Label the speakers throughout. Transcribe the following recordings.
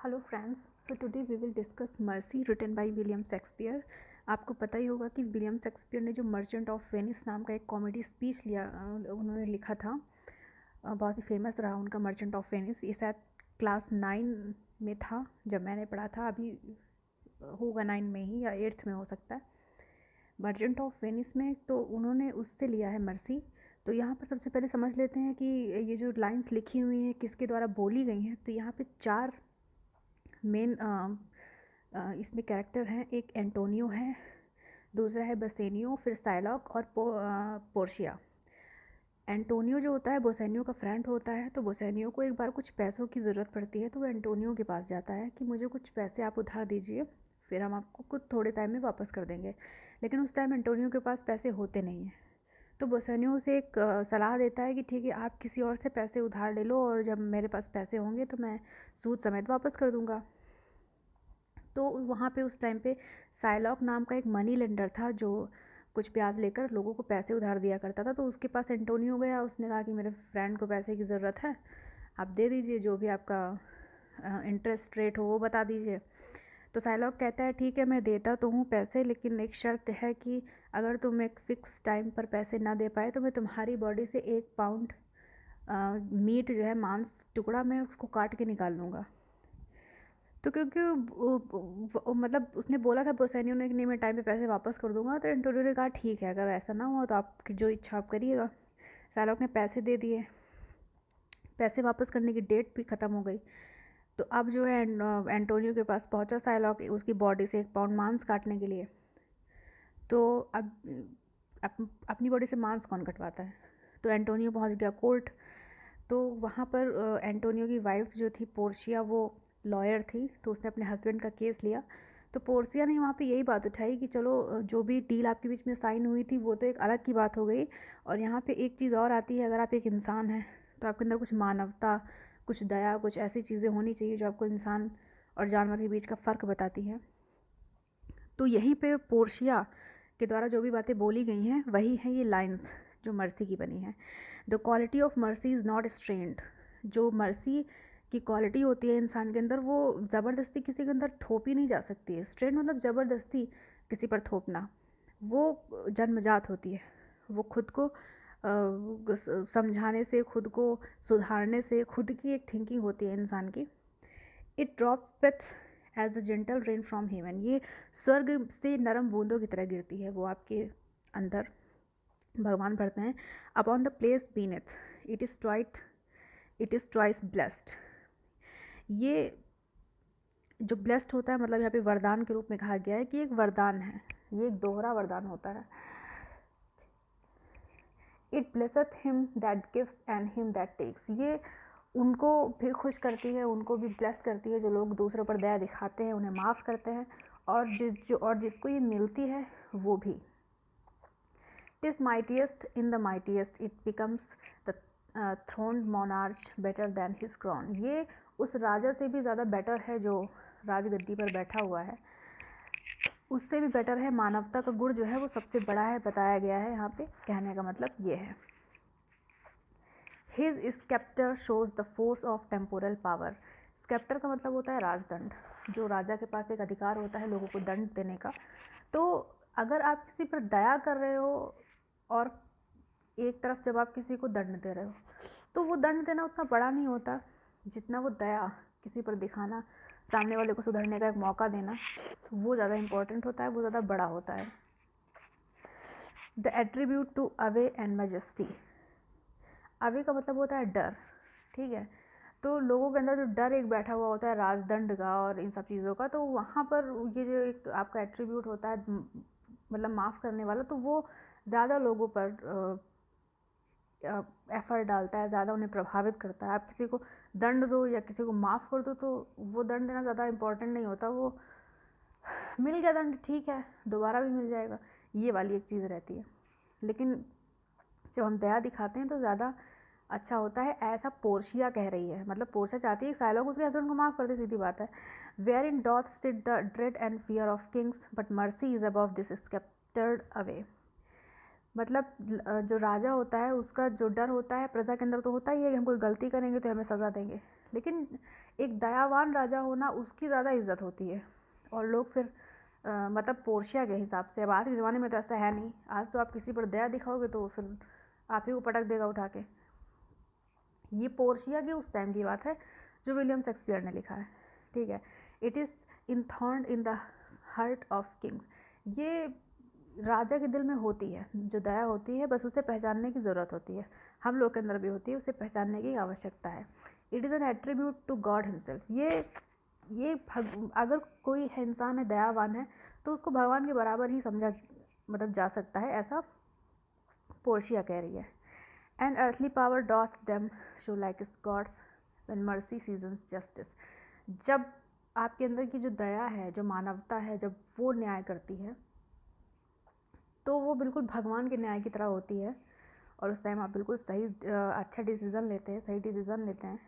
Speaker 1: Hello friends, so today we will discuss mercy written by William Shakespeare. आपको पता ही होगा कि विलियम शेक्सपियर ने जो मर्चेंट ऑफ वेनिस नाम का एक कॉमेडी स्पीच लिया उन्होंने लिखा था। बहुत ही फेमस रहा उनका मर्चेंट ऑफ वेनिस। ये शायद क्लास 9 में था जब मैंने पढ़ा था, अभी होगा 9 में ही या 8th में हो सकता है। मर्चेंट ऑफ वेनिस में तो उन्होंने उससे लिया है मर्सी। तो यहाँ पर सबसे पहले समझ लेते हैं कि ये जो लाइंस लिखी हुई हैं किसके द्वारा बोली गई हैं। तो यहाँ पे 4 मेन इसमें कैरेक्टर हैं। एक एंटोनियो है, दूसरा है बसेनियो, फिर साइलॉक और पोर्शिया। एंटोनियो जो होता है बोसेनियो का फ्रेंड होता है। तो बोसेनियो को एक बार कुछ पैसों की ज़रूरत पड़ती है, तो वो एंटोनियो के पास जाता है कि मुझे कुछ पैसे आप उधार दीजिए, फिर हम आपको कुछ थोड़े टाइम में वापस कर देंगे। लेकिन उस टाइम एंटोनियो के पास पैसे होते नहीं हैं। तो बोसेनियो उसे एक सलाह देता है कि ठीक है, आप किसी और से पैसे उधार ले लो और जब मेरे पास पैसे होंगे तो मैं सूद समेत वापस कर दूँगा। तो वहाँ पे उस टाइम पे साइलॉक नाम का एक मनी लेंडर था जो कुछ ब्याज लेकर लोगों को पैसे उधार दिया करता था। तो उसके पास एंटोनियो गया, उसने कहा कि मेरे फ्रेंड को पैसे की ज़रूरत है, आप दे दीजिए, जो भी आपका इंटरेस्ट रेट हो वो बता दीजिए। तो साइलॉक कहता है ठीक है, मैं देता तो हूँ पैसे, लेकिन एक शर्त है कि अगर तुम एक फ़िक्स टाइम पर पैसे ना दे पाए तो मैं तुम्हारी बॉडी से 1 पाउंड मीट जो है, मांस टुकड़ा, मैं उसको काट के निकाल लूँगा। तो क्योंकि मतलब उसने बोला था बोसेनियो ने कि नहीं मैं टाइम पे पैसे वापस कर दूंगा। तो एंटोनियो ने कहा ठीक है, अगर ऐसा ना हुआ तो आपकी जो इच्छा आप करिएगा। साइलॉक ने पैसे दे दिए। पैसे वापस करने की डेट भी ख़त्म हो गई। तो अब जो है एंटोनियो के पास पहुंचा साइलॉक उसकी बॉडी से 1 पाउंड मांस काटने के लिए। तो अब अपनी बॉडी से मांस कौन कटवाता है। तो एंटोनियो पहुंच गया कोर्ट। तो वहाँ पर एंटोनियो की वाइफ जो थी पोर्शिया, वो लॉयर थी, तो उसने अपने हस्बैंड का केस लिया। तो पोर्शिया ने वहाँ पे यही बात उठाई कि चलो जो भी डील आपके बीच में साइन हुई थी वो तो एक अलग की बात हो गई, और यहाँ पे एक चीज़ और आती है, अगर आप एक इंसान हैं तो आपके अंदर कुछ मानवता, कुछ दया, कुछ ऐसी चीज़ें होनी चाहिए जो आपको इंसान और जानवर के बीच का फ़र्क बताती हैं। तो यहीं पे पोर्शिया के द्वारा जो भी बातें बोली गई हैं वही हैं ये लाइंस जो मर्सी की बनी हैं। The quality of mercy is not strained. जो मर्सी की क्वालिटी होती है इंसान के अंदर, वो ज़बरदस्ती किसी के अंदर थोपी नहीं जा सकती है। स्ट्रेंड मतलब ज़बरदस्ती किसी पर थोपना, वो जन्मजात होती है। वो खुद को समझाने से, खुद को सुधारने से, खुद की एक थिंकिंग होती है इंसान की। It droppeth as the gentle rain from heaven. ये स्वर्ग से नरम बूंदों की तरह गिरती है, वो आपके अंदर भगवान भरते हैं। Upon the place beneath it is twice blessed. ये जो ब्लेस्ड होता है, मतलब यहाँ पे वरदान के रूप में कहा गया है कि एक वरदान है, ये एक दोहरा वरदान होता है। It blesseth him that gives and him that takes. ये उनको भी खुश करती है, उनको भी ब्लेस करती है जो लोग दूसरों पर दया दिखाते हैं, उन्हें माफ़ करते हैं, और जिसको ये मिलती है वो भी। TISS mightiest in the mightiest it becomes the throned monarch better than his Crohn. ये उस राजा से भी ज़्यादा बेटर है जो राजगद्दी पर बैठा हुआ है, उससे भी बेटर है। मानवता का गुण जो है वो सबसे बड़ा है, बताया गया है यहाँ पे। कहने का मतलब ये है। His sceptre shows the force of temporal power. Sceptre का मतलब होता है राजदंड, जो राजा के पास एक अधिकार होता है लोगों को दंड देने का। तो अगर आप किसी पर दया कर रहे हो और एक तरफ जब आप किसी को दंड दे रहे हो, तो वो दंड देना उतना बड़ा नहीं होता जितना वो दया किसी पर दिखाना, सामने वाले को सुधरने का एक मौका देना, तो वो ज़्यादा इम्पोर्टेंट होता है, वो ज़्यादा बड़ा होता है। The attribute to awe and majesty. Awe का मतलब होता है डर, ठीक है। तो लोगों के अंदर जो डर एक बैठा हुआ होता है राजदंड का और इन सब चीज़ों का, तो वहाँ पर ये जो एक आपका एट्रीब्यूट होता है, मतलब माफ़ करने वाला, तो वो ज़्यादा लोगों पर एफर्ट डालता है, ज़्यादा उन्हें प्रभावित करता है। आप किसी को दंड दो या किसी को माफ़ कर दो, तो वो दंड देना ज़्यादा इम्पोर्टेंट नहीं होता। वो मिल गया दंड, ठीक है, दोबारा भी मिल जाएगा, ये वाली एक चीज़ रहती है। लेकिन जब हम दया दिखाते हैं तो ज़्यादा अच्छा होता है, ऐसा पोर्शिया कह रही है। मतलब पोर्शिया चाहती है कि साइलॉक उसके हस्बैंड को माफ़ कर दे, सीधी बात है। Wherein doth sit the dread and fear of kings but mercy is above this sceptred away. मतलब जो राजा होता है उसका जो डर होता है प्रजा के अंदर तो होता ही है कि हम कोई गलती करेंगे तो हमें सज़ा देंगे, लेकिन एक दयावान राजा होना उसकी ज़्यादा इज्जत होती है। और लोग फिर मतलब पोर्शिया के हिसाब से, अब आज के ज़माने में तो ऐसा है नहीं, आज तो आप किसी पर दया दिखाओगे तो फिर आप ही को पटक देगा उठा के। ये पोर्शिया की उस टाइम की बात है जो विलियम शेक्सपियर ने लिखा है, ठीक है। It is enthroned in the heart of kings. ये राजा के दिल में होती है जो दया होती है, बस उसे पहचानने की ज़रूरत होती है। हम लोग के अंदर भी होती है, उसे पहचानने की आवश्यकता है। It is an attribute to God himself. ये अगर कोई इंसान है दयावान है तो उसको भगवान के बराबर ही समझा मतलब जा सकता है, ऐसा पोर्शिया कह रही है। And earthly power doth them show likest God's when mercy seasons justice. जब आपके अंदर की जो दया है, जो मानवता है, जब वो न्याय करती है तो वो बिल्कुल भगवान के न्याय की तरह होती है। और उस टाइम आप बिल्कुल सही अच्छा डिसीज़न लेते हैं, सही डिसीज़न लेते हैं।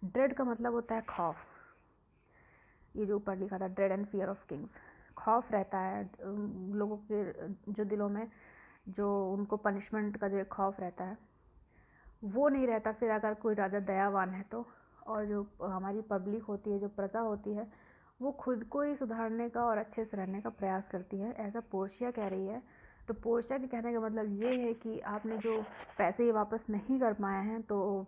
Speaker 1: ड्रेड का मतलब होता है खौफ। ये जो ऊपर लिखा था, dread and fear of Kings, खौफ रहता है लोगों के जो दिलों में, जो उनको पनिशमेंट का जो एक खौफ रहता है वो नहीं रहता फिर अगर कोई राजा दयावान है तो। और जो हमारी पब्लिक होती है, जो प्रजा होती है, वो खुद को ही सुधारने का और अच्छे से रहने का प्रयास करती है, ऐसा पोर्शिया कह रही है। तो पोर्शिया के कहने का मतलब ये है कि आपने जो पैसे ये वापस नहीं कर पाए हैं तो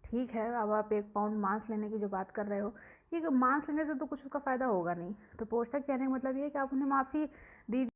Speaker 1: ठीक है, अब आप 1 पाउंड मांस लेने की जो बात कर रहे हो, ये मांस लेने से तो कुछ उसका फ़ायदा होगा नहीं। तो पोर्शिया के कहने का मतलब ये है कि आप उन्हें माफ़ी दीजिए।